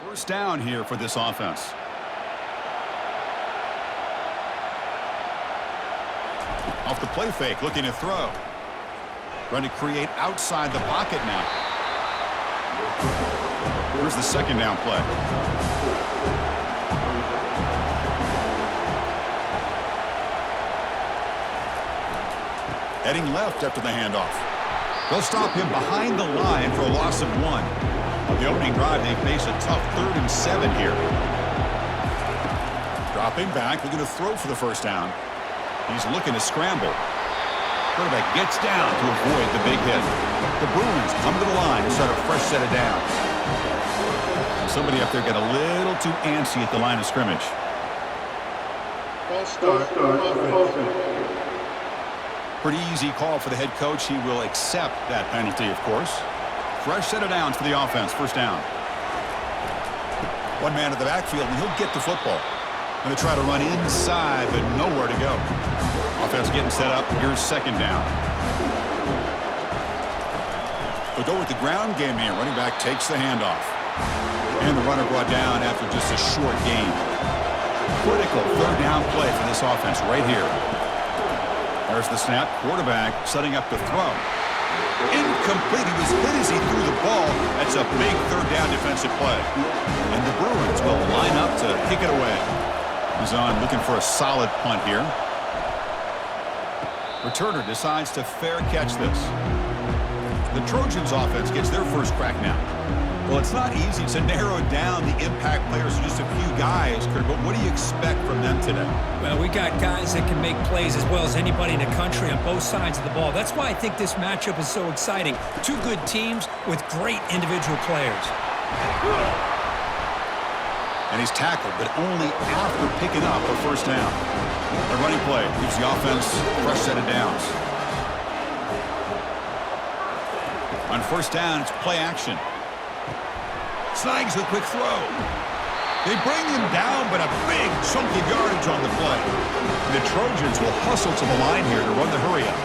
First down here for this offense. Off the play fake, looking to throw. Trying to create outside the pocket now. Here's the second down play. Heading left after the handoff. They'll stop him behind the line for a loss of 1. On the opening drive, they face a tough 3rd and 7 here. Dropping back, looking to throw for the first down. He's looking to scramble. Quarterback gets down to avoid the big hit. The Bruins come to the line to start a fresh set of downs. Somebody up there got a little too antsy at the line of scrimmage. Pretty easy call for the head coach. He will accept that penalty, of course. Fresh set of downs for the offense. First down. One man at the backfield, and he'll get the football. Going to try to run inside, but nowhere to go. Offense getting set up. Here's second down. They'll go with the ground game here. Running back takes the handoff. And the runner brought down after just a short gain. Critical third down play for this offense right here. There's the snap. Quarterback setting up the throw. Incomplete. He was hit as he threw the ball. That's a big third down defensive play. And the Bruins will line up to kick it away. He's on looking for a solid punt here. Returner decides to fair catch this. The Trojans offense gets their first crack now. Well, it's not easy to narrow down the impact players to just a few guys, Kurt, but what do you expect from them today? Well, we got guys that can make plays as well as anybody in the country on both sides of the ball. That's why I think this matchup is so exciting. Two good teams with great individual players. And he's tackled, but only after picking up a first down. The running play gives the offense a fresh set of downs. On first down, it's play action. Snags the quick throw. They bring him down, but a big chunk of yardage on the play. The Trojans will hustle to the line here to run the hurry-up.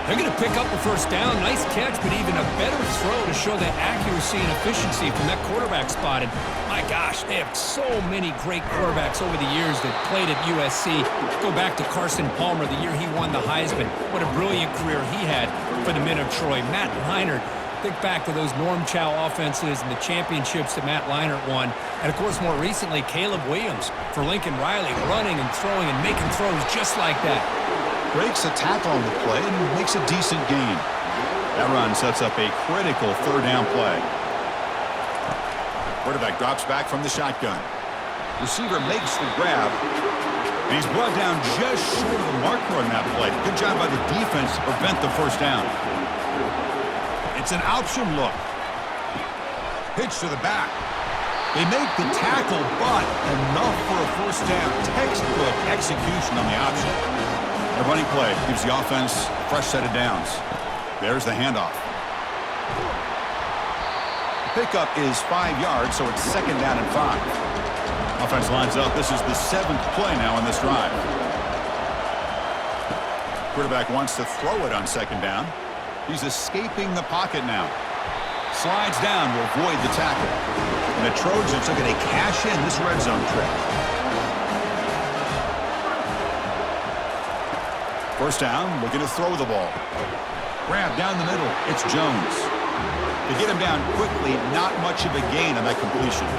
They're going to pick up the first down. Nice catch, but even a better throw to show that accuracy and efficiency from that quarterback spot. And my gosh, they have so many great quarterbacks over the years that played at USC. Go back to Carson Palmer, the year he won the Heisman. What a brilliant career he had for the men of Troy. Matt Leinart. Think back to those Norm Chow offenses and the championships that Matt Leinart won. And, of course, more recently, Caleb Williams for Lincoln Riley, running and throwing and making throws just like that. Breaks a tackle on the play and makes a decent gain. That run sets up a critical third down play. Quarterback drops back from the shotgun. Receiver makes the grab. And he's brought down just short of the marker on that play. Good job by the defense to prevent the first down. It's an option look. Pitch to the back. They make the tackle, but enough for a first down. Textbook execution on the option. The running play gives the offense a fresh set of downs. There's the handoff. The pickup is 5 yards, so it's second down and 5. Offense lines up. This is the 7th play now on this drive. Quarterback wants to throw it on second down. He's escaping the pocket now. Slides down to avoid the tackle. And the Trojans are going to cash in this red zone trip. First down, looking to throw the ball. Grab down the middle. It's Jones. To get him down quickly, not much of a gain on that completion.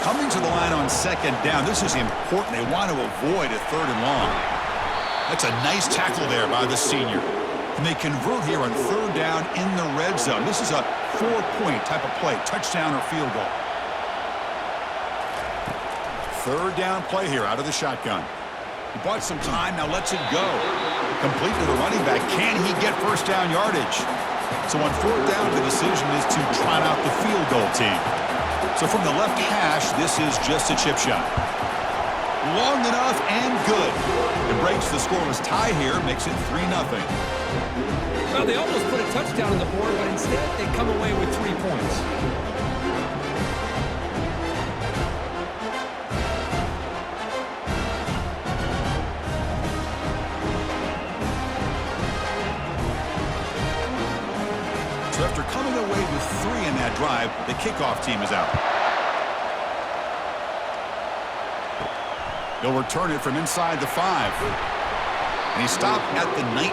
Coming to the line on second down, this is important. They want to avoid a third and long. That's a nice tackle there by the senior. And they convert here on third down in the red zone. This is a 4-point type of play, touchdown or field goal. Third down play here out of the shotgun. He bought some time, now lets it go. Complete to the running back. Can he get first down yardage? So on fourth down, the decision is to trot out the field goal team. So from the left hash, this is just a chip shot. Long enough and good. It breaks the scoreless tie here, makes it 3-0. Well, they almost put a touchdown on the board, but instead they come away with 3 points. So after coming away with 3 in that drive, the kickoff team is out. He'll return it from inside the 5. And he stopped at the 19.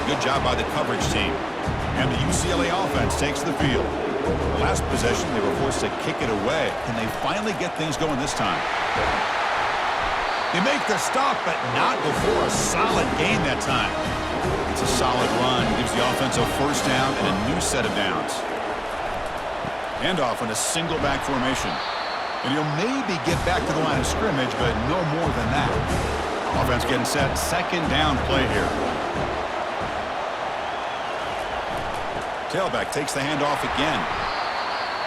Good job by the coverage team. And the UCLA offense takes the field. The last possession, they were forced to kick it away. Can they finally get things going this time? They make the stop, but not before a solid gain that time. It's a solid run. Gives the offense a first down and a new set of downs. Handoff in a single back formation. And he'll maybe get back to the line of scrimmage, but no more than that. Offense getting set. Second down play here. Tailback takes the handoff again.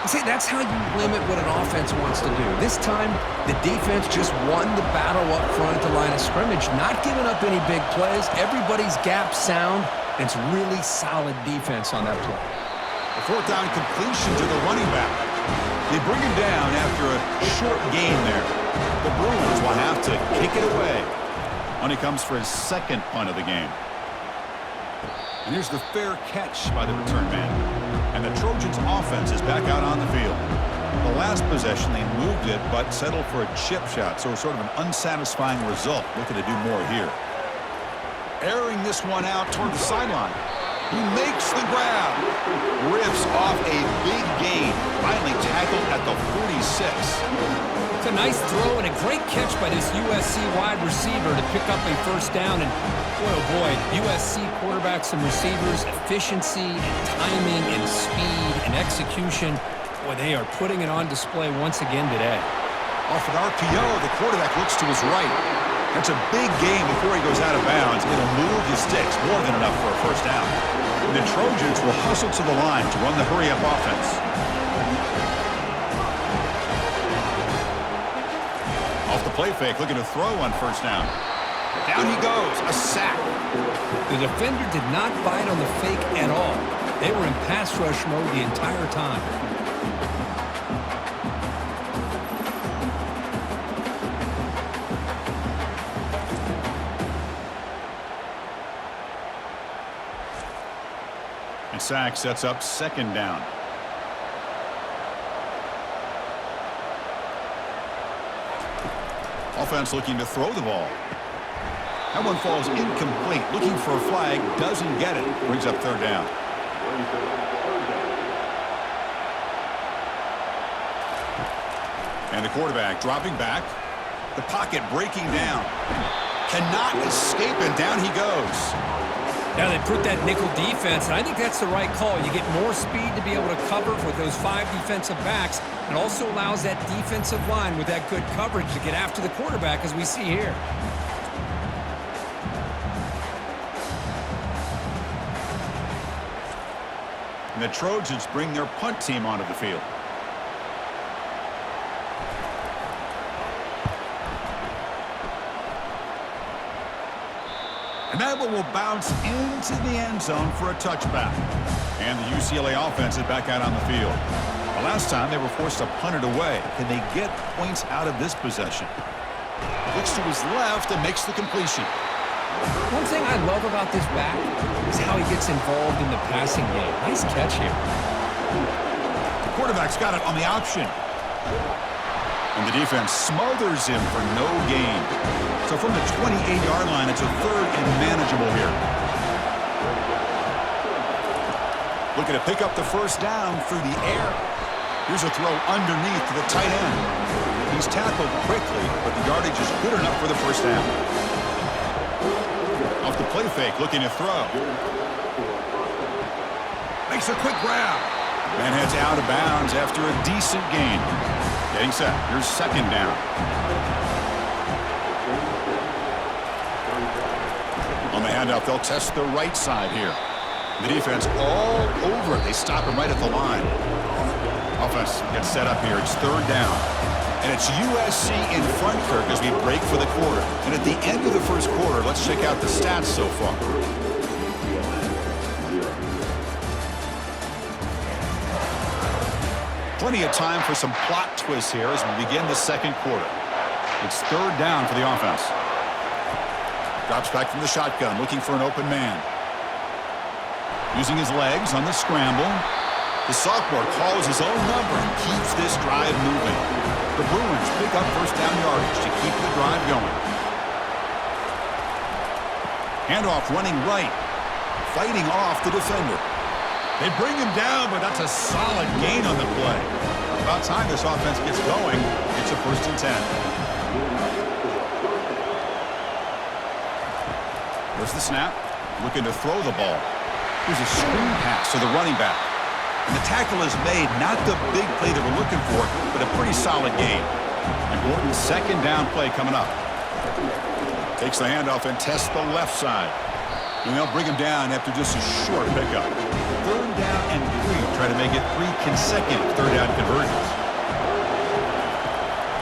See, that's how you limit what an offense wants to do. This time, the defense just won the battle up front at the line of scrimmage, not giving up any big plays. Everybody's gap sound, and it's really solid defense on that play. A fourth down completion to the running back. They bring him down after a short gain there. The Bruins will have to kick it away when he comes for his second punt of the game. And here's the fair catch by the return man. And the Trojans' offense is back out on the field. The last possession, they moved it, but settled for a chip shot, so sort of an unsatisfying result. Looking to do more here. Airing this one out toward the sideline. He makes the grab. Rips off a big gain. Finally tackled at the 46. It's a nice throw and a great catch by this USC wide receiver to pick up a first down. And boy, oh boy, USC quarterbacks and receivers, efficiency and timing and speed and execution. Boy, they are putting it on display once again today. Off an RPO, the quarterback looks to his right. That's a big gain before he goes out of bounds. It'll move the sticks, more than enough for a first down. And the Trojans will hustle to the line to run the hurry-up offense. Off the play fake, looking to throw on first down. Down he goes, a sack. The defender did not bite on the fake at all. They were in pass rush mode the entire time. And sack sets up second down. Offense looking to throw the ball. That one falls incomplete. Looking for a flag, doesn't get it. Brings up third down. And the quarterback dropping back. The pocket breaking down. Cannot escape, and down he goes. Now they put that nickel defense, and I think that's the right call. You get more speed to be able to cover with those 5 defensive backs. It also allows that defensive line with that good coverage to get after the quarterback, as we see here. And the Trojans bring their punt team onto the field. And that one will bounce into the end zone for a touchback. And the UCLA offense is back out on the field. The last time they were forced to punt it away. Can they get points out of this possession? Looks to his left and makes the completion. One thing I love about this back is how he gets involved in the passing game. Nice catch here. The quarterback's got it on the option. And the defense smothers him for no gain. So from the 28-yard line, it's a third and manageable here. Looking to pick up the first down through the air. Here's a throw underneath to the tight end. He's tackled quickly, but the yardage is good enough for the first down. Off the play fake, looking to throw. Makes a quick grab. And heads out of bounds after a decent gain. Getting set. Here's second down. On the handoff, they'll test the right side here. The defense all over it. They stop him right at the line. Offense gets set up here. It's third down. And it's USC in front, Kirk, as we break for the quarter. And at the end of the first quarter, let's check out the stats so far. Plenty of time for some plot twists here as we begin the second quarter. It's third down for the offense. Drops back from the shotgun, looking for an open man. Using his legs on the scramble. The sophomore calls his own number and keeps this drive moving. The Bruins pick up first down yardage to keep the drive going. Handoff running right. Fighting off the defender. They bring him down, but that's a solid gain on the play. About time this offense gets going. It's a 1st and 10. There's the snap. Looking to throw the ball. Here's a screen pass to the running back. And the tackle is made. Not the big play that we're looking for, but a pretty solid gain. And Gordon's 2nd down play coming up. Takes the handoff and tests the left side. And they'll bring him down after just a short pickup. 3rd down and 3. Try to make it 3 consecutive 3rd down conversions.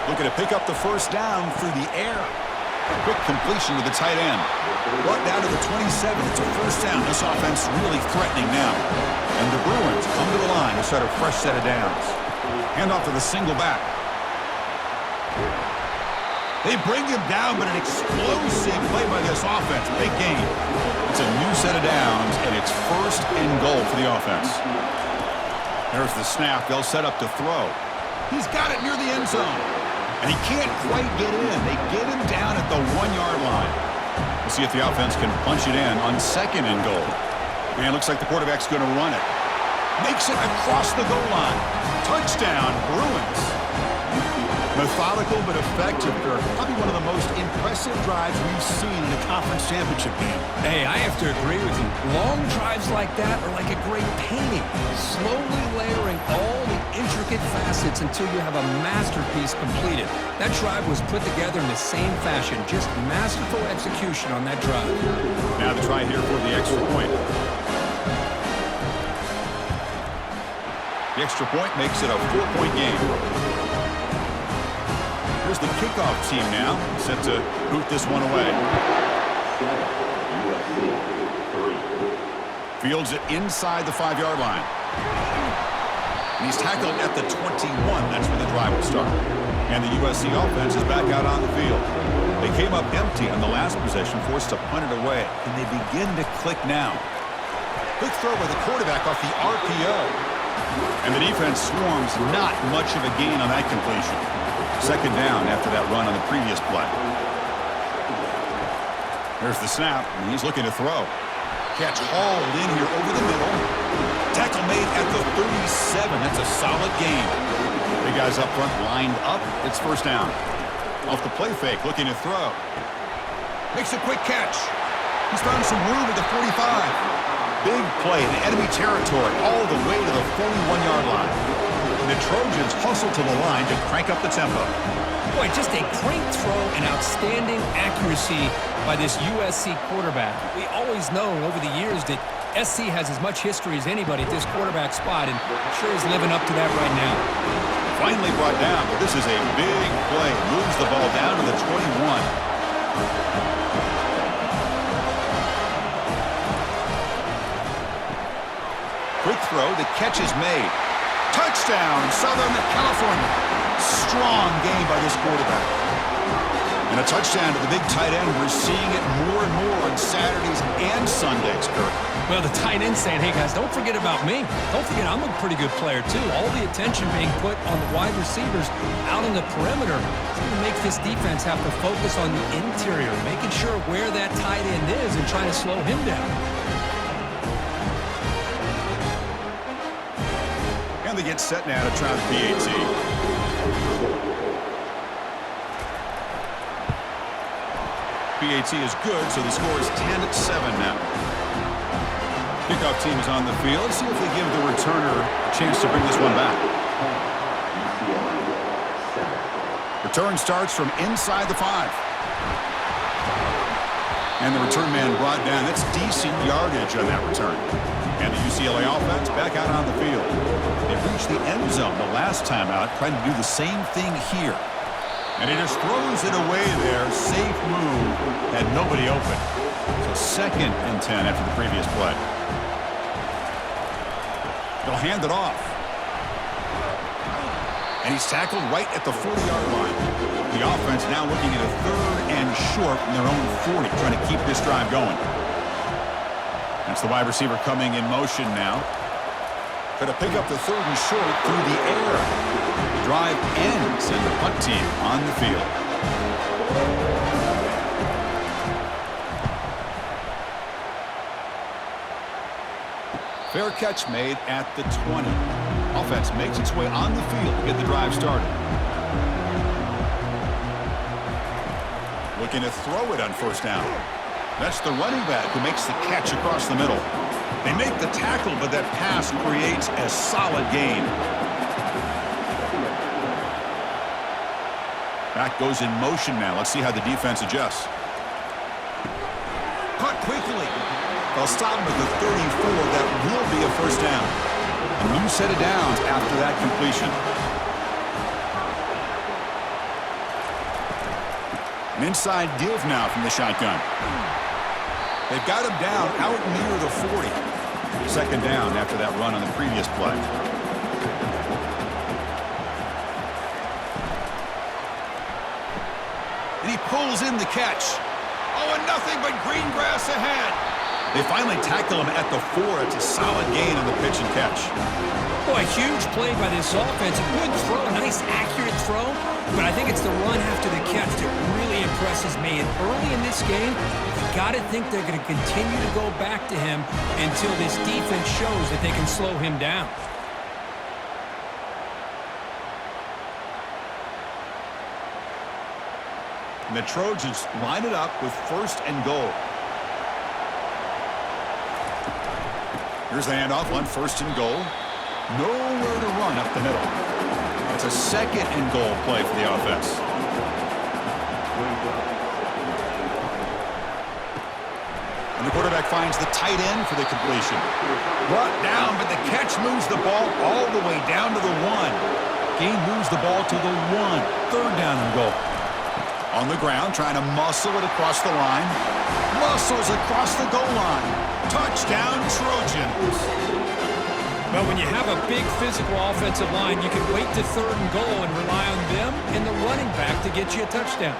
Looking to pick up the 1st down through the air. Quick completion to the tight end. Brought down to the 27. It's a 1st down. This offense really threatening now. And the Bruins come to the line to start a fresh set of downs. Handoff to the single back. They bring him down, but an explosive play by this offense. Big game. It's a new set of downs, and it's 1st and goal for the offense. There's the snap. They'll set up to throw. He's got it near the end zone. And he can't quite get in. They get him down at the 1-yard line. We'll see if the offense can punch it in on 2nd and goal. And looks like the quarterback's going to run it. Makes it across the goal line. Touchdown, Bruins. Methodical but effective, Kirk. Probably one of the most impressive drives we've seen in a conference championship game. Hey, I have to agree with you. Long drives like that are like a great painting. Slowly layering all the intricate facets until you have a masterpiece completed. That drive was put together in the same fashion. Just masterful execution on that drive. Now the try here for the extra point. The extra point makes it a 4-point game. Here's the kickoff team now, set to boot this one away. Fields it inside the 5-yard line. And he's tackled at the 21. That's where the drive will start. And the USC offense is back out on the field. They came up empty on the last possession, forced to punt it away. Can they begin to click now? Quick throw by the quarterback off the RPO. And the defense swarms. Not much of a gain on that completion. 2nd down after that run on the previous play. There's the snap, and he's looking to throw. Catch hauled in here over the middle. Tackle made at the 37. That's a solid gain. Big guys up front lined up. It's 1st down. Off the play fake, looking to throw. Makes a quick catch. He's found some room at the 45. Big play in enemy territory all the way to the 41-yard line. The Trojans hustle to the line to crank up the tempo. Boy, just a great throw and outstanding accuracy by this USC quarterback. We always know over the years that SC has as much history as anybody at this quarterback spot, and sure is living up to that right now. Finally brought down, but this is a big play. Moves the ball down to the 21. Quick throw, the catch is made. Touchdown, Southern California. Strong game by this quarterback. And a touchdown to the big tight end. We're seeing it more and more on Saturdays and Sundays, Kirk. Well, the tight end saying, hey, guys, don't forget about me. Don't forget I'm a pretty good player, too. All the attention being put on the wide receivers out on the perimeter. It's going to make this defense have to focus on the interior, making sure where that tight end is and trying to slow him down. And they get set now to try the PAT. PAT is good, so the score is 10-7 now. Kickoff team is on the field. Let's see if they give the returner a chance to bring this one back. Return starts from inside the 5. And the return man brought down. That's decent yardage on that return. And the UCLA offense back out on the field. They reached the end zone the last time out, trying to do the same thing here. And he just throws it away there. Safe move. Had nobody open. So 2nd and 10 after the previous play. They'll hand it off. And he's tackled right at the 40-yard line. The offense now looking at a 3rd and short from their own 40, trying to keep this drive going. That's the wide receiver coming in motion now. Going to pick up the 3rd and short through the air. The drive ends, and the punt team on the field. Fair catch made at the 20. Offense makes its way on the field to get the drive started. Looking to throw it on 1st down. That's the running back who makes the catch across the middle. They make the tackle, but that pass creates a solid gain. Back goes in motion now. Let's see how the defense adjusts. Cut quickly. They'll stop him at the 34. That will be a 1st down. A new set of downs after that completion. An inside give now from the shotgun. They've got him down out near the 40. 2nd down after that run on the previous play. And he pulls in the catch. Oh, and nothing but green grass ahead. They finally tackle him at the 4. It's a solid gain on the pitch and catch. Boy, a huge play by this offense. A good throw, a nice accurate throw. But I think it's the run after the catch that really impresses me. And early in this game, you got to think they're going to continue to go back to him until this defense shows that they can slow him down. And the Trojans line it up with 1st and goal. Here's the handoff on 1st and goal. Nowhere to run up the middle. It's a 2nd and goal play for the offense. And the quarterback finds the tight end for the completion. Brought down, but the catch moves the ball all the way down to the 1. Gain moves the ball to the 1. 3rd down and goal. On the ground, trying to muscle it across the line. Muscles across the goal line. Touchdown, Trojans. Well, when you have a big physical offensive line, you can wait to 3rd and goal and rely on them and the running back to get you a touchdown.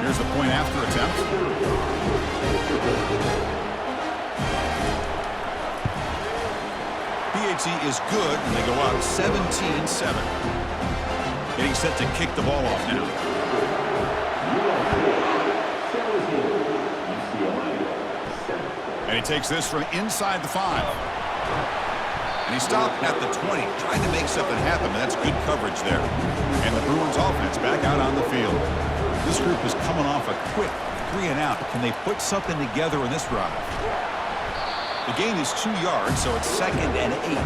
Here's the point after attempt. PAT is good, and they go out 17-7. Getting set to kick the ball off now. And he takes this from inside the 5. And he stopped at the 20, trying to make something happen, but that's good coverage there. And the Bruins offense back out on the field. This group is coming off a quick 3 and out. Can they put something together in this drive? The gain is 2 yards, so it's 2nd and 8.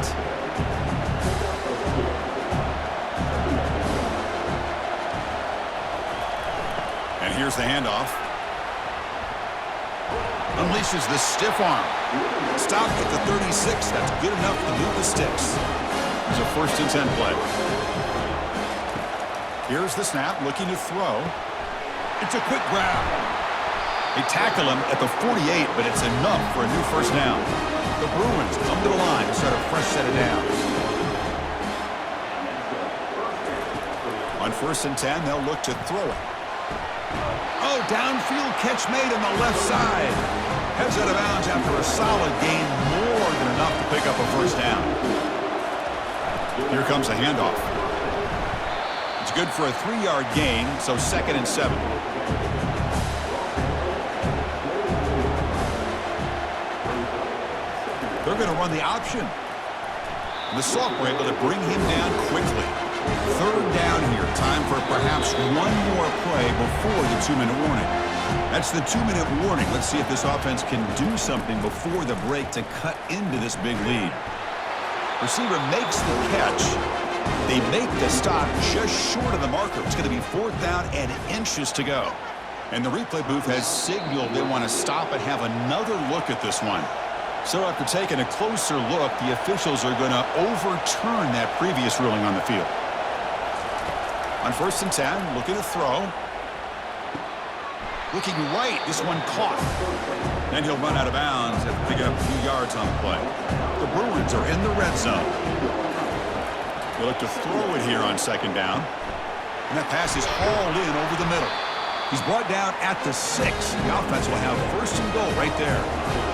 And here's the handoff. Unleashes the stiff arm. Stopped at the 36. That's good enough to move the sticks. It's a 1st and 10 play. Here's the snap, looking to throw. It's a quick grab. They tackle him at the 48, but it's enough for a new 1st down. The Bruins come to the line to start a fresh set of downs. On 1st and 10, they'll look to throw it. Oh, downfield catch made on the left side. Heads out of bounds after a solid gain, more than enough to pick up a 1st down. Here comes a handoff. It's good for a 3-yard gain, so 2nd and 7. They're going to run the option. And the Sauk were able to bring him down quickly. 3rd down here. Time for perhaps one more play before the 2-minute warning. That's the 2-minute warning. Let's see if this offense can do something before the break to cut into this big lead. Receiver makes the catch. They make the stop just short of the marker. It's going to be 4th down and inches to go. And the replay booth has signaled they want to stop and have another look at this one. So after taking a closer look, the officials are going to overturn that previous ruling on the field. On 1st and 10, looking to throw. Looking right, this one caught. Then he'll run out of bounds after picking up a few yards on the play. The Bruins are in the red zone. They look to throw it here on 2nd down. And that pass is hauled in over the middle. He's brought down at the 6. The offense will have first and goal right there.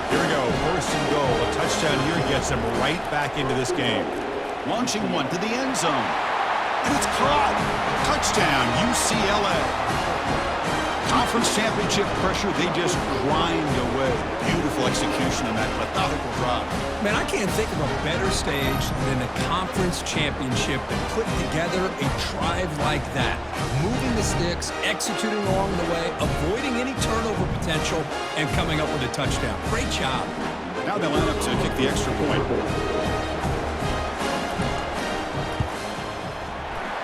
Here we go, first and goal. A touchdown here gets them right back into this game. Launching one to the end zone. And it's caught. Touchdown, UCLA. Conference championship pressure, they just grind away. Beautiful execution on that methodical drive. Man, I can't think of a better stage than the conference championship to put together a drive like that. Moving the sticks, executing along the way, avoiding any turnover potential, and coming up with a touchdown. Great job. Now they line up to kick the extra point.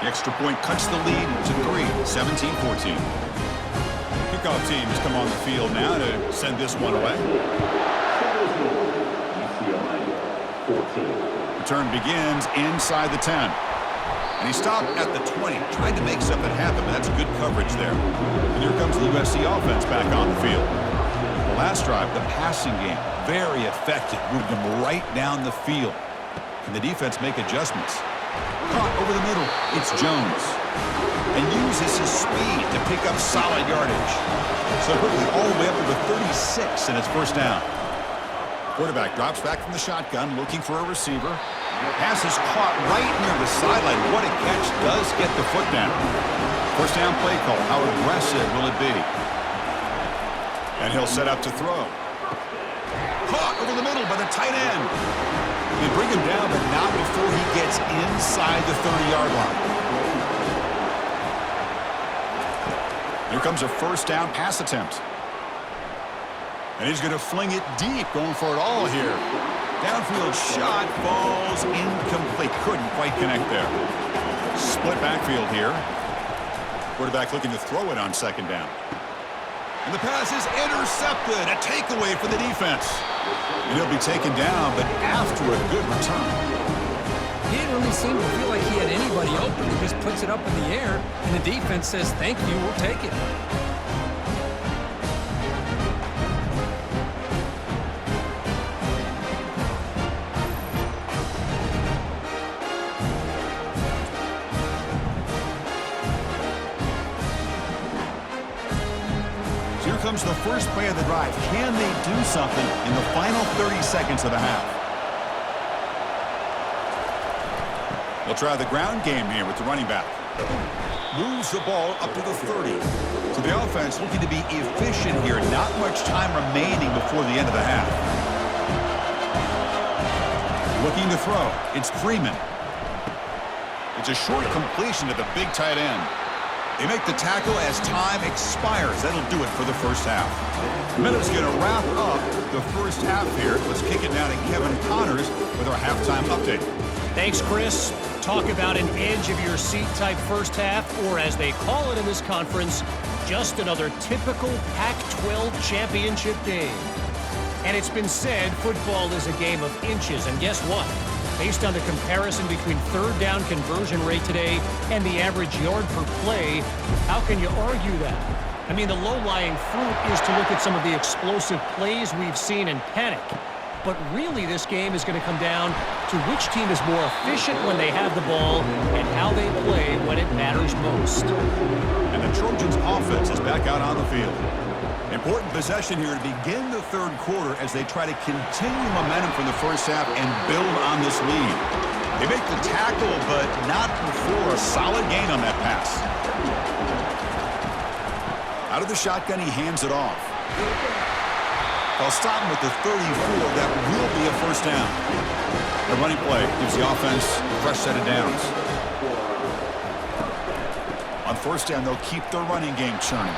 The extra point cuts the lead to 3, 17-14. Kickoff teams come on the field now to send this one away. Return begins inside the 10. And he stopped at the 20. Tried to make something happen, but that's good coverage there. And here comes the USC offense back on the field. The last drive, the passing game, very effective. Moved them right down the field. Can the defense make adjustments? Caught over the middle. It's Jones. And uses his speed to pick up solid yardage. So quickly all the way up to the 36, and it's first down. Quarterback drops back from the shotgun, looking for a receiver. Pass is caught right near the sideline. What a catch, does get the foot down. First down play call. How aggressive will it be? And he'll set up to throw. Caught over the middle by the tight end. They bring him down, but not before he gets inside the 30-yard line. Here comes a first down pass attempt. And he's going to fling it deep, going for it all here. Downfield shot falls incomplete. Couldn't quite connect there. Split backfield here. Quarterback looking to throw it on second down. And the pass is intercepted. A takeaway for the defense. And he'll be taken down, but after a good return. He didn't really seem to feel like he had anybody open. He just puts it up in the air, and the defense says, thank you, we'll take it. So here comes the first play of the drive. Can they do something in the final 30 seconds of the half? They'll try the ground game here with the running back. Moves the ball up to the 30. So the offense looking to be efficient here. Not much time remaining before the end of the half. Looking to throw. It's Freeman. It's a short completion to the big tight end. They make the tackle as time expires. That'll do it for the first half. The minute's going to wrap up the first half here. Let's kick it down to Kevin Connors with our halftime update. Thanks, Chris. Talk about an edge-of-your-seat type first half, or as they call it in this conference, just another typical Pac-12 championship game. And it's been said football is a game of inches, and guess what? Based on the comparison between third down conversion rate today and the average yard per play, how can you argue that? I mean, the low-lying fruit is to look at some of the explosive plays we've seen and panic. But really, this game is going to come down to which team is more efficient when they have the ball and how they play when it matters most. And the Trojans' offense is back out on the field. Important possession here to begin the third quarter as they try to continue momentum from the first half and build on this lead. They make the tackle, but not before a solid gain on that pass. Out of the shotgun, he hands it off. They'll stop him with the 34. That will be a first down. The running play gives the offense a fresh set of downs. On first down, they'll keep their running game churning.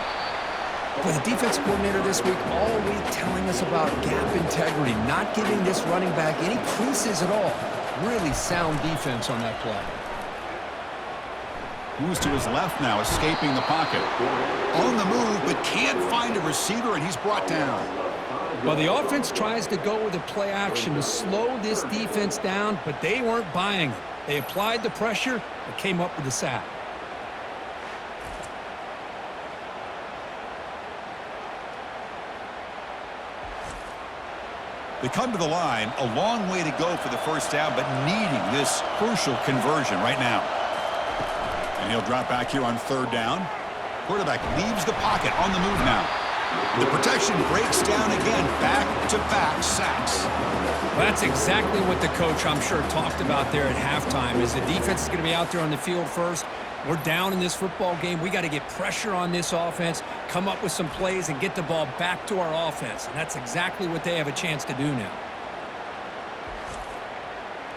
Boy, the defense coordinator this week all week telling us about gap integrity, not giving this running back any creases at all. Really sound defense on that play. Moves to his left now, escaping the pocket. On the move, but can't find a receiver, and he's brought down. Well, the offense tries to go with the play action to slow this defense down, but they weren't buying it. They applied the pressure and came up with the sack. They come to the line, a long way to go for the first down, but needing this crucial conversion right now. And he'll drop back here on third down. Quarterback leaves the pocket on the move now. The protection breaks down again. Back-to-back sacks. That's exactly what the coach, I'm sure, talked about there at halftime, is the defense is going to be out there on the field first. We're down in this football game. We got to get pressure on this offense, come up with some plays, and get the ball back to our offense. And that's exactly what they have a chance to do now.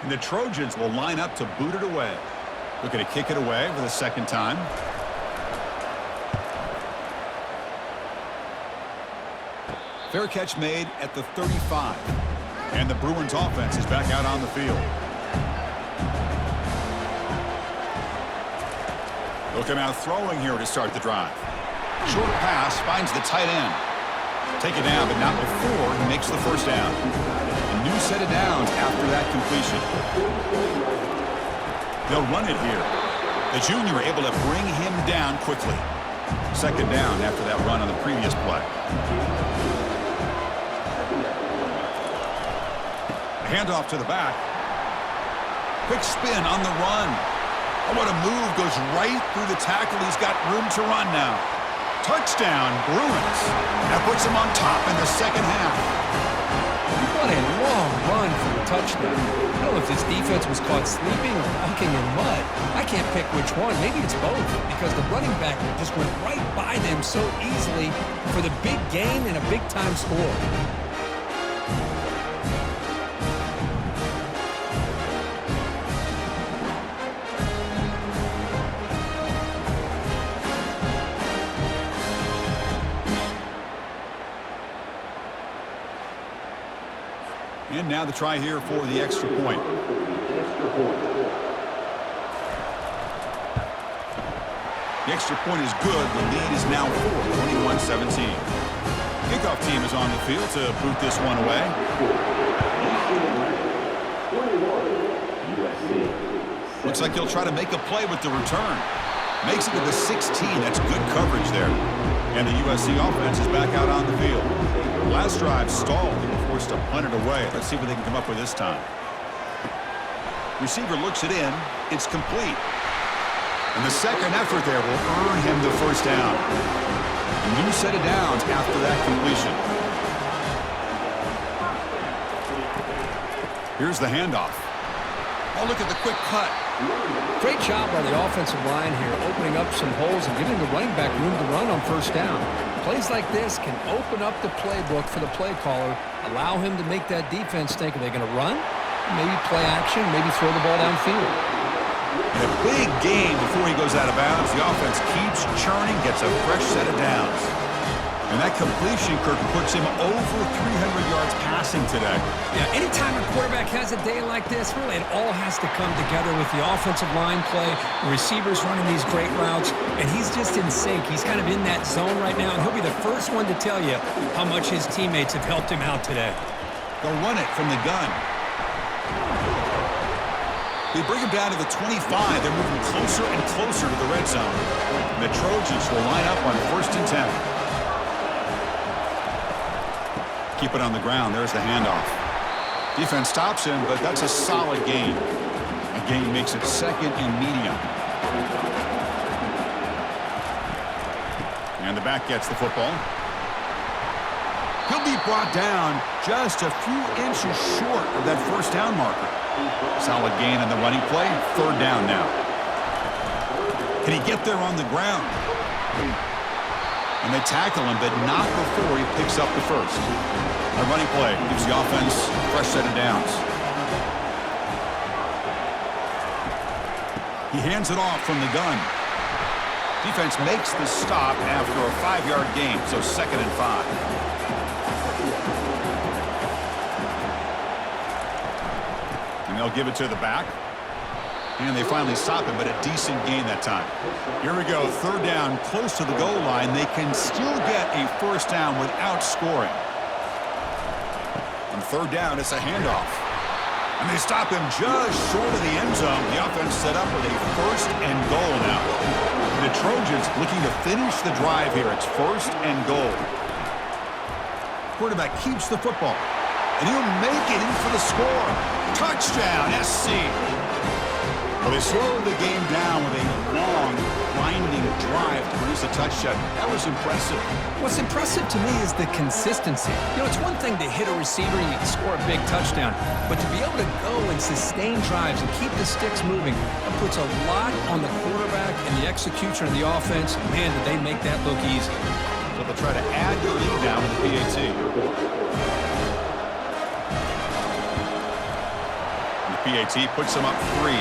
And the Trojans will line up to boot it away. Looking to kick it away for the second time. Fair catch made at the 35. And the Bruins offense is back out on the field. They'll come out throwing here to start the drive. Short pass finds the tight end. Take it down, but not before he makes the first down. A new set of downs after that completion. They'll run it here. The junior able to bring him down quickly. Second down after that run on the previous play. Handoff to the back. Quick spin on the run. Oh, what a move. Goes right through the tackle. He's got room to run now. Touchdown, Bruins. That puts him on top in the second half. What a long run for the touchdown. I don't know if this defense was caught sleeping or walking in mud. I can't pick which one. Maybe it's both, because the running back just went right by them so easily for the big gain and a big-time score. And now the try here for the extra point. The extra point is good. The lead is now 21-17. Kickoff team is on the field to boot this one away. Looks like he'll try to make a play with the return. Makes it to the 16. That's good coverage there. And the USC offense is back out on the field. Last drive stalled. They were forced to punt it away. Let's see what they can come up with this time. Receiver looks it in. It's complete. And the second effort there will earn him the first down. A new set of downs after that completion. Here's the handoff. Oh, look at the quick cut. Great job by the offensive line here, opening up some holes and giving the running back room to run on first down. Plays like this can open up the playbook for the play caller, allow him to make that defense think, are they going to run? Maybe play action, maybe throw the ball downfield. In a big game before he goes out of bounds, the offense keeps churning, gets a fresh set of downs. And that completion, Kirk, puts him over 300 yards passing today. Yeah, anytime a quarterback has a day like this, really it all has to come together with the offensive line play, the receivers running these great routes, and he's just in sync. He's kind of in that zone right now, and he'll be the first one to tell you how much his teammates have helped him out today. They'll run it from the gun. They bring him down to the 25. They're moving closer and closer to the red zone. And the Trojans will line up on 1st and 10. Keep it on the ground. There's the handoff. Defense stops him, but that's a solid gain. A gain makes it 2nd and medium. And the back gets the football. He'll be brought down just a few inches short of that first down marker. Solid gain on the running play. 3rd down now. Can he get there on the ground? And they tackle him, but not before he picks up the first. A running play gives the offense a fresh set of downs. He hands it off from the gun. Defense makes the stop after a 5-yard gain, so 2nd and 5. And they'll give it to the back. And they finally stop him, but a decent gain that time. Here we go, 3rd down, close to the goal line. They can still get a first down without scoring. On 3rd down, it's a handoff. And they stop him just short of the end zone. The offense set up with a 1st and goal now. The Trojans looking to finish the drive here. It's 1st and goal. Quarterback keeps the football. And he'll make it in for the score. Touchdown, SC. Well, they slowed the game down with a long, grinding drive to produce a touchdown. That was impressive. What's impressive to me is the consistency. You know, it's one thing to hit a receiver and you can score a big touchdown, but to be able to go and sustain drives and keep the sticks moving, that puts a lot on the quarterback and the execution of the offense. Man, did they make that look easy. So they'll try to add the lead now with the PAT. PAT puts them up 3.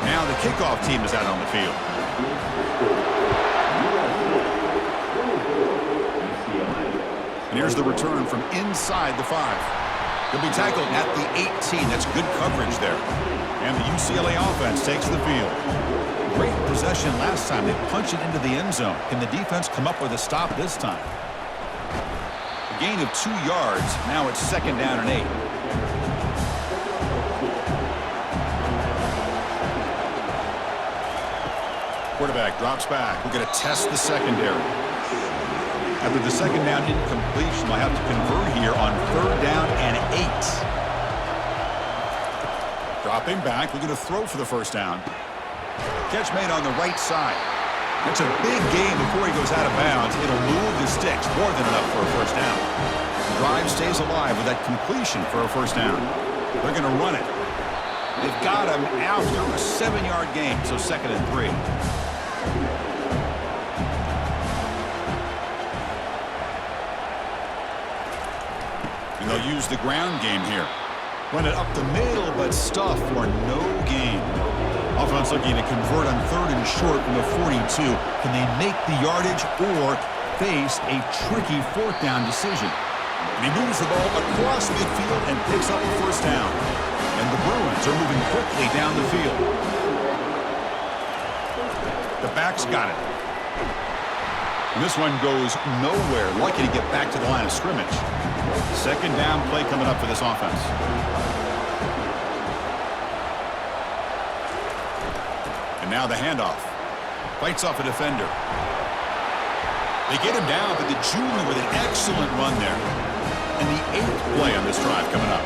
Now the kickoff team is out on the field. And here's the return from inside the 5. He'll be tackled at the 18. That's good coverage there. And the UCLA offense takes the field. Great possession last time. They punch it into the end zone. Can the defense come up with a stop this time? A gain of 2 yards. Now it's 2nd down and 8. Quarterback drops back. We're going to test the secondary. After the 2nd down incompletion, we'll have to convert here on 3rd down and 8. Dropping back. We're going to throw for the 1st down. Catch made on the right side. That's a big gain before he goes out of bounds. It'll move the sticks. More than enough for a 1st down. The drive stays alive with that completion for a 1st down. They're going to run it. They've got him after a 7-yard gain, so 2nd and 3. And they'll use the ground game here. Run it up the middle, but stuff for no gain. Offense looking to convert on 3rd and short from the 42. Can they make the yardage or face a tricky 4th down decision? And he moves the ball across midfield and picks up a 1st down. And the Bruins are moving quickly down the field. The back's got it. And this one goes nowhere. Lucky to get back to the line of scrimmage. 2nd down play coming up for this offense. And now the handoff. Fights off a defender. They get him down, but the junior with an excellent run there. And the 8th play on this drive coming up.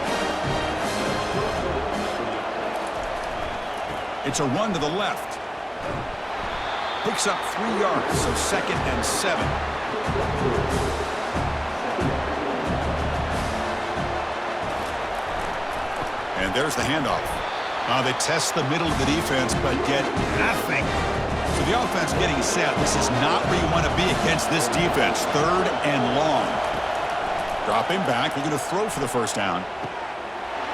It's a run to the left. Picks up 3 yards, so 2nd and 7. And there's the handoff. They test the middle of the defense, but get nothing. So the offense getting set. This is not where you want to be against this defense. 3rd and long. Dropping back. We're going to throw for the 1st down.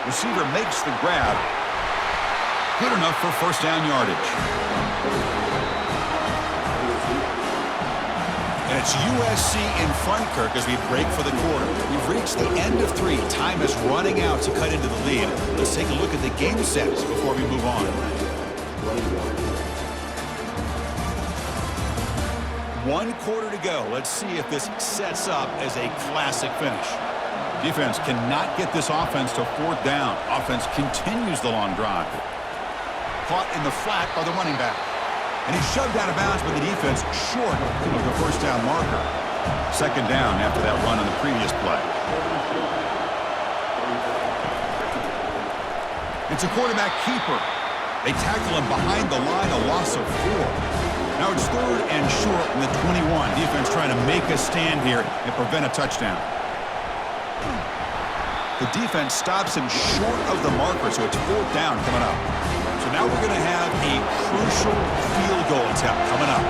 Receiver makes the grab. Good enough for 1st down yardage. And it's USC in front, Kirk, as we break for the quarter. We've reached the end of 3. Time is running out to cut into the lead. Let's take a look at the game sets before we move on. 1 quarter to go. Let's see if this sets up as a classic finish. Defense cannot get this offense to 4th down. Offense continues the long drive. Caught in the flat by the running back. And he's shoved out of bounds by the defense short of the 1st down marker. 2nd down after that run on the previous play. It's a quarterback keeper. They tackle him behind the line, a loss of 4. Now it's 3rd and short from the 21. Defense trying to make a stand here and prevent a touchdown. The defense stops him short of the marker, so it's 4th down coming up. So now we're going to have a crucial field goal attempt coming up.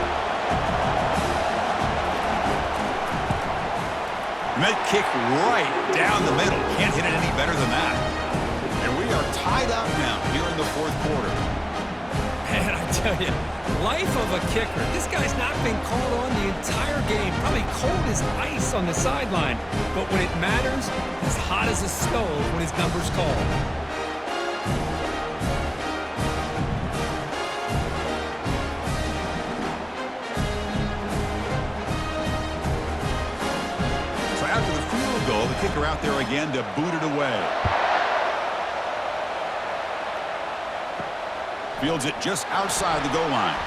And that kick right down the middle. Can't hit it any better than that. And we are tied up now here in the 4th quarter. Man, I tell you, life of a kicker. This guy's not been called on the entire game. Probably cold as ice on the sideline. But when it matters, as hot as a stove when his number's called. So after the field goal, the kicker out there again to boot it away. Fields it just outside the goal line.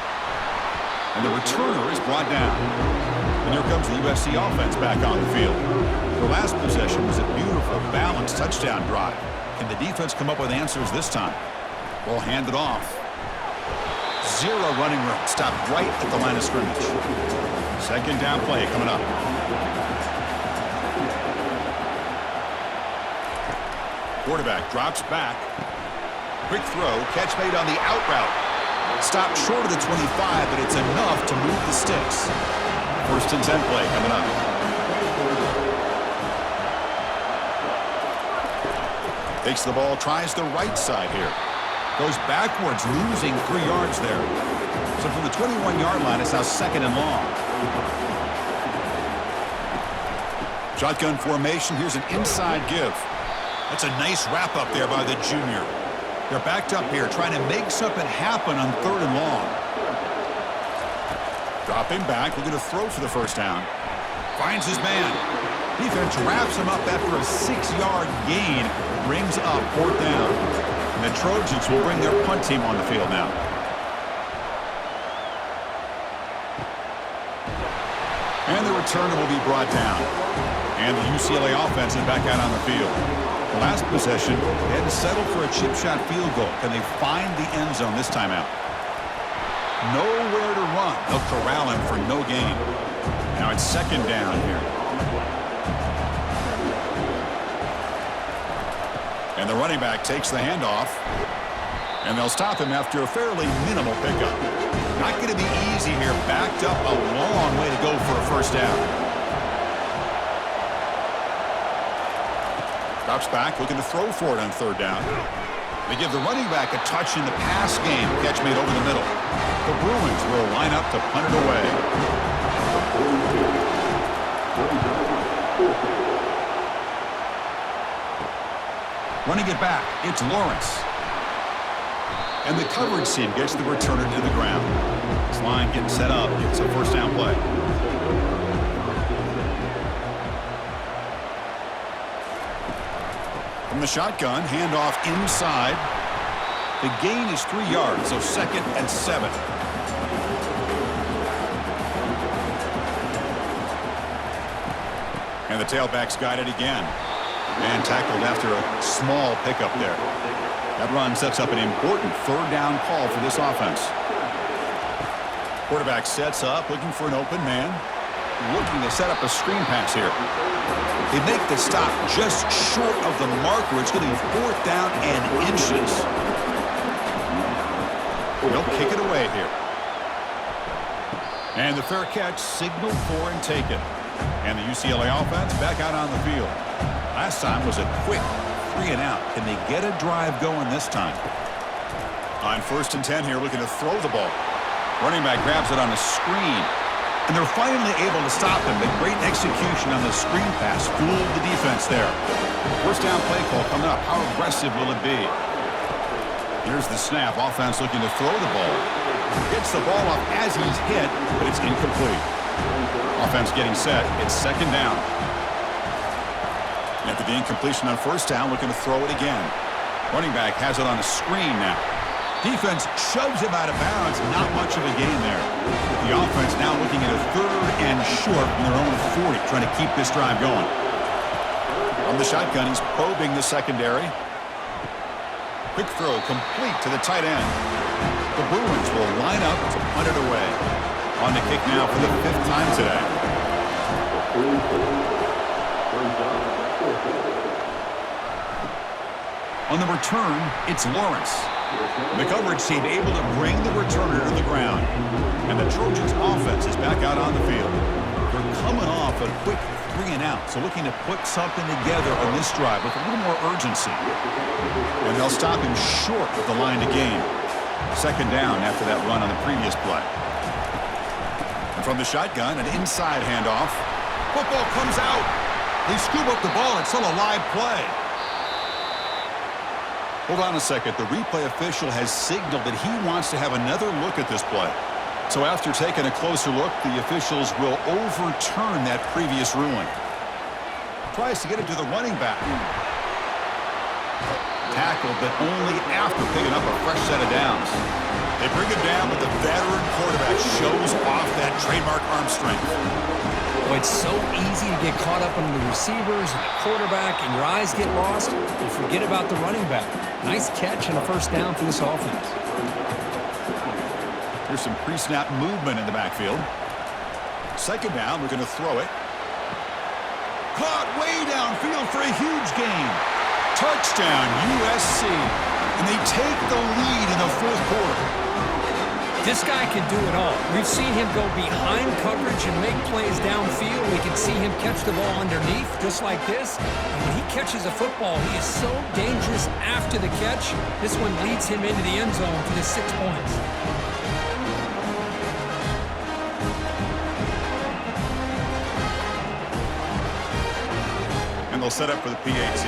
And the returner is brought down. And here comes the USC offense back on the field. Their last possession was a beautiful, balanced touchdown drive. Can the defense come up with answers this time? Ball handed off. Zero running room. Stopped right at the line of scrimmage. Second down play coming up. Quarterback drops back. Quick throw. Catch made on the out route. Stopped short of the 25, but it's enough to move the sticks. First and 10 play coming up. Takes the ball, tries the right side here. Goes backwards, losing 3 yards there. So from the 21-yard line, it's now second and long. Shotgun formation. Here's an inside give. That's a nice wrap up there by the junior. They're backed up here, trying to make something happen on third and long. Dropping back, looking to throw for the first down. Finds his man. Defense wraps him up after a 6-yard gain. Brings up fourth down. And the Trojans will bring their punt team on the field now. And the returner will be brought down. And the UCLA offense is back out on the field. The last possession, they had to settle for a chip shot field goal. Can they find the end zone this time out? Nowhere to run. They'll corral him for no gain. Now it's second down here. And the running back takes the handoff. And they'll stop him after a fairly minimal pickup. Not going to be easy here. Backed up a long way to go for a first down. Drops back, looking to throw for it on third down. They give the running back a touch in the pass game. Catch made over the middle. The Bruins will line up to punt it away. Running it back, it's Lawrence. And the coverage team gets the returner to the ground. This line getting set up. It's a first down play. From the shotgun, handoff inside. The gain is 3 yards, so second and 7. And the tailback's got it again. And tackled after a small pickup there. That run sets up an important third down call for this offense. Quarterback sets up, looking for an open man. Looking to set up a screen pass here. They make the stop just short of the marker. It's going to be fourth down and inches. They'll kick it away here. And the fair catch signaled for and taken. And the UCLA offense back out on the field. Last time was a quick 3 and out. Can they get a drive going this time? On first and 10 here, looking to throw the ball. Running back grabs it on the screen. And they're finally able to stop him. The great execution on the screen pass fooled the defense there. First down play call coming up. How aggressive will it be? Here's the snap. Offense looking to throw the ball. Gets the ball up as he's hit, but it's incomplete. Offense getting set. It's second down. After the incompletion on first down, looking to throw it again. Running back has it on a screen now. Defense shoves him out of bounds. Not much of a gain there. The offense now looking at a third and short from their own 40, trying to keep this drive going. From the shotgun, he's probing the secondary. Quick throw complete to the tight end. The Bruins will line up to punt it away. On the kick now for the 5th time today. On the return, it's Lawrence. The coverage team able to bring the returner to the ground. And the Trojans offense is back out on the field. They're coming off a quick 3 and out, so looking to put something together on this drive with a little more urgency. And they'll stop him short of the line to gain. Second down after that run on the previous play. And from the shotgun, an inside handoff. Football comes out. They scoop up the ball. It's still a live play. Hold on a second. The replay official has signaled that he wants to have another look at this play. So after taking a closer look, the officials will overturn that previous ruling. Tries to get it to the running back. Tackled, but only after picking up a fresh set of downs. They bring him down, but the veteran quarterback shows off that trademark arm strength. Boy, it's so easy to get caught up on the receivers and the quarterback, and your eyes get lost. You forget about the running back. Nice catch and a first down for this offense. Here's some pre-snap movement in the backfield. Second down, we're going to throw it. Caught way downfield for a huge gain. Touchdown, USC. And they take the lead in the fourth quarter. This guy can do it all. We've seen him go behind coverage and make plays downfield. We can see him catch the ball underneath, just like this. And when he catches a football, he is so dangerous after the catch. This one leads him into the end zone for the 6 points. And they'll set up for the PAT.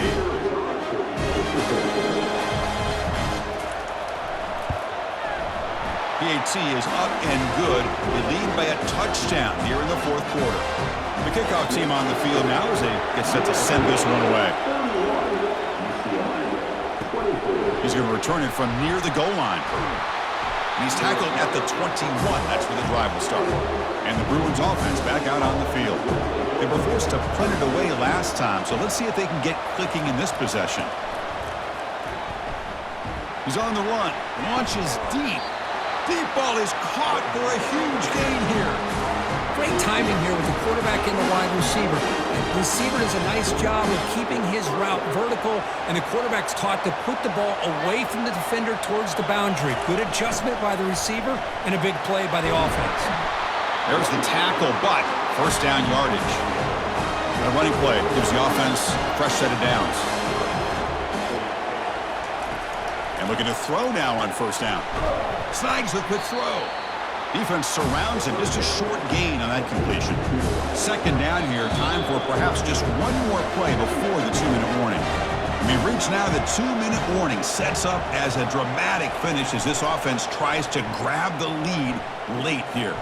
PAT is up and good. They lead by a touchdown here in the fourth quarter. The kickoff team on the field now as they get set to send this one away. He's going to return it from near the goal line. And he's tackled at the 21. That's where the drive will start. And the Bruins offense back out on the field. They were forced to punt it away last time, so let's see if they can get clicking in this possession. He's on the run. Launches deep. Deep ball is caught for a huge gain here. Great timing here with the quarterback and the wide receiver. The receiver does a nice job of keeping his route vertical, and the quarterback's taught to put the ball away from the defender towards the boundary. Good adjustment by the receiver and a big play by the offense. There's the tackle, but first down yardage. The running play gives the offense a fresh set of downs. And looking to throw now on first down. Snags the quick throw. Defense surrounds him. Just a short gain on that completion. Second down here. Time for perhaps just one more play before the 2-minute warning. We've reached now the 2-minute warning. Sets up as a dramatic finish as this offense tries to grab the lead late here.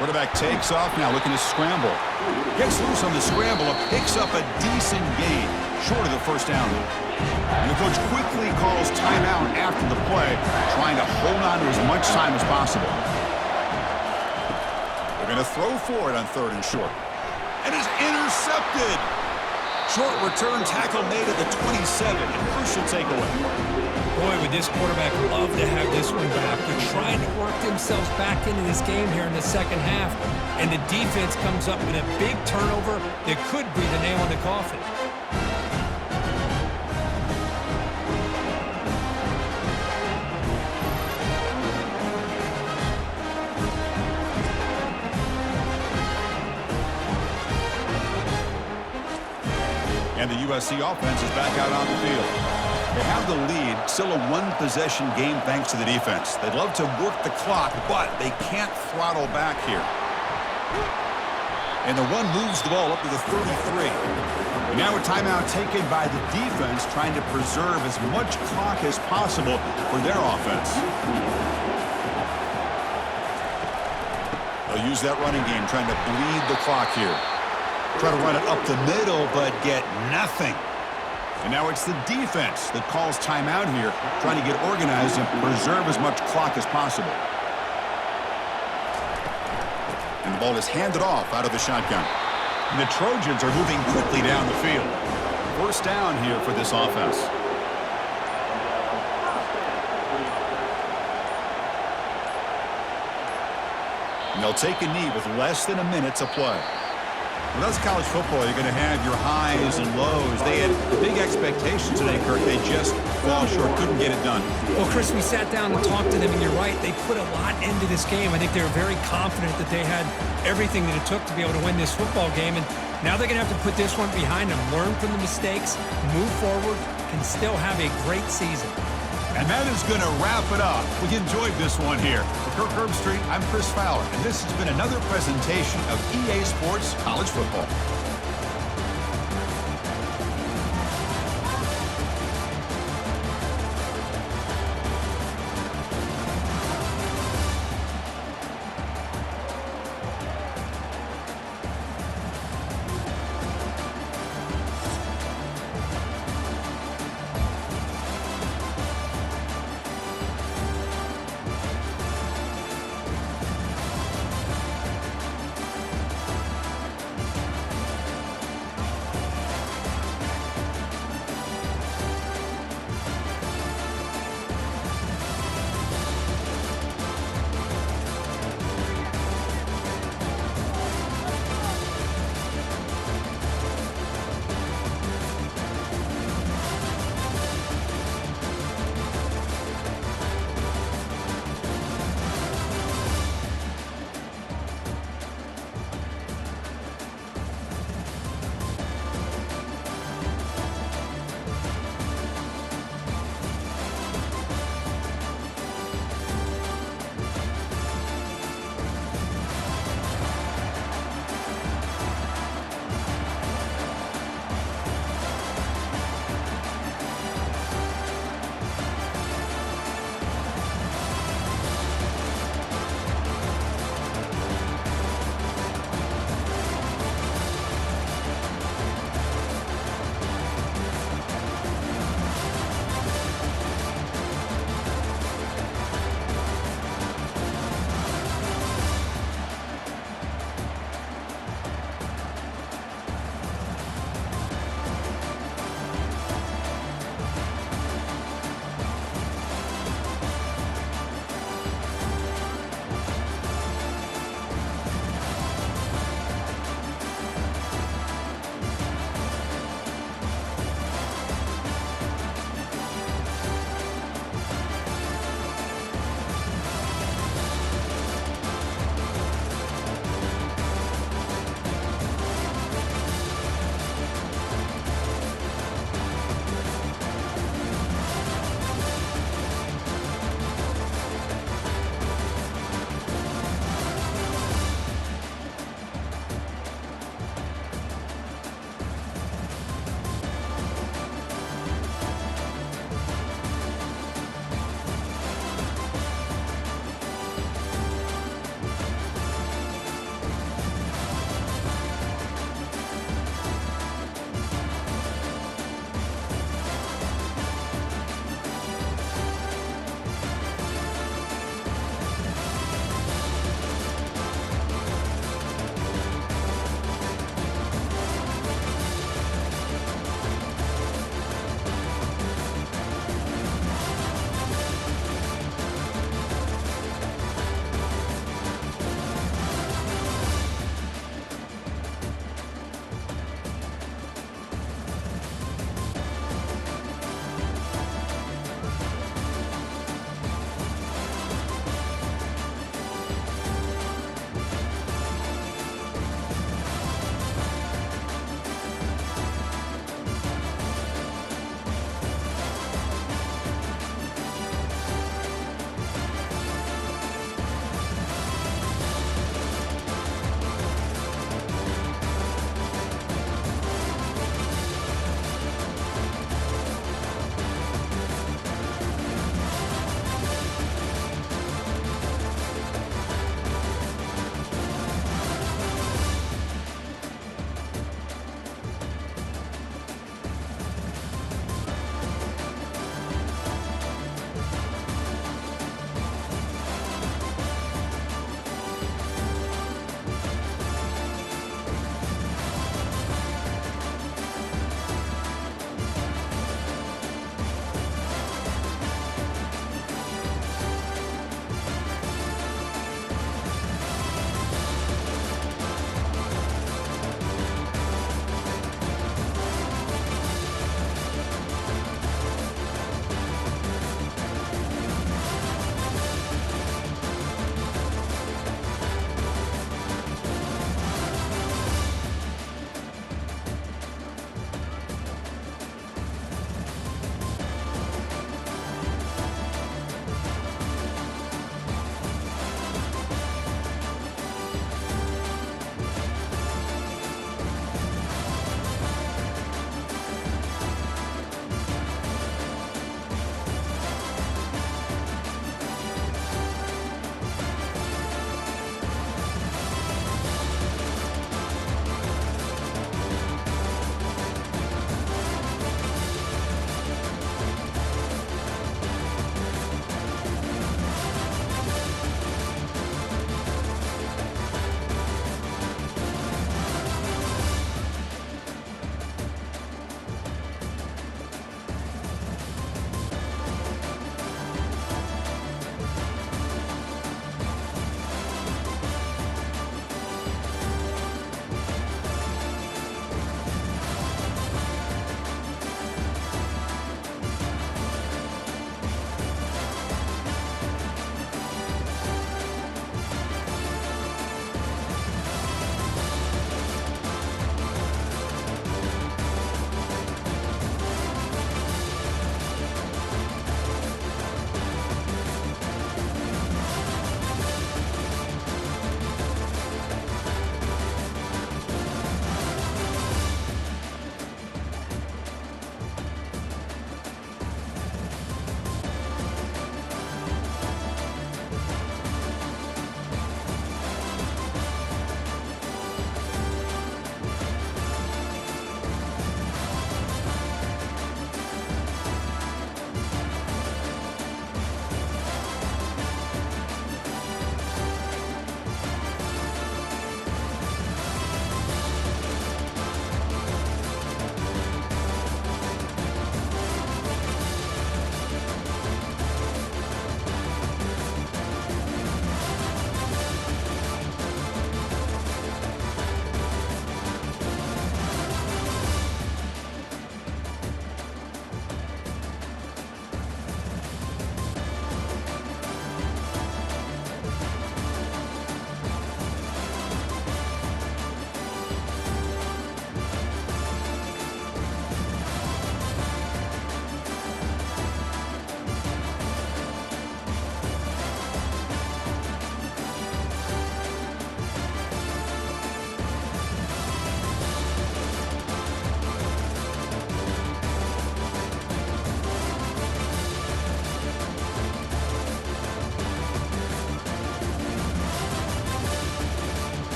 Quarterback takes off now, looking to scramble. Gets loose on the scramble, picks up a decent gain, short of the first down. And the coach quickly calls timeout after the play, trying to hold on to as much time as possible. They're going to throw for it on third and short. And it's intercepted. Short return tackle made at the 27, and crucial takeaway. Boy, would this quarterback love to have this one back. They're trying to work themselves back into this game here in the second half, and the defense comes up with a big turnover that could be the nail in the coffin. And the USC offense is back out on the field. They have the lead, still a one-possession game thanks to the defense. They'd love to work the clock, but they can't throttle back here. And the run moves the ball up to the 33. And now a timeout taken by the defense, trying to preserve as much clock as possible for their offense. They'll use that running game, trying to bleed the clock here. Try to run it up the middle, but get nothing. And now it's the defense that calls timeout here, trying to get organized and preserve as much clock as possible. And the ball is handed off out of the shotgun. And the Trojans are moving quickly down the field. First down here for this offense. And they'll take a knee with less than a minute to play. Well, that's college football. You're going to have your highs and lows. They had big expectations today, Kirk. They just fall short, couldn't get it done. Well, Chris, we sat down and talked to them, and you're right. They put a lot into this game. I think they were very confident that they had everything that it took to be able to win this football game. And now they're going to have to put this one behind them, learn from the mistakes, move forward, and still have a great season. And that is going to wrap it up. We enjoyed this one here. For Kirk Herbstreit, I'm Chris Fowler, and this has been another presentation of EA Sports College Football.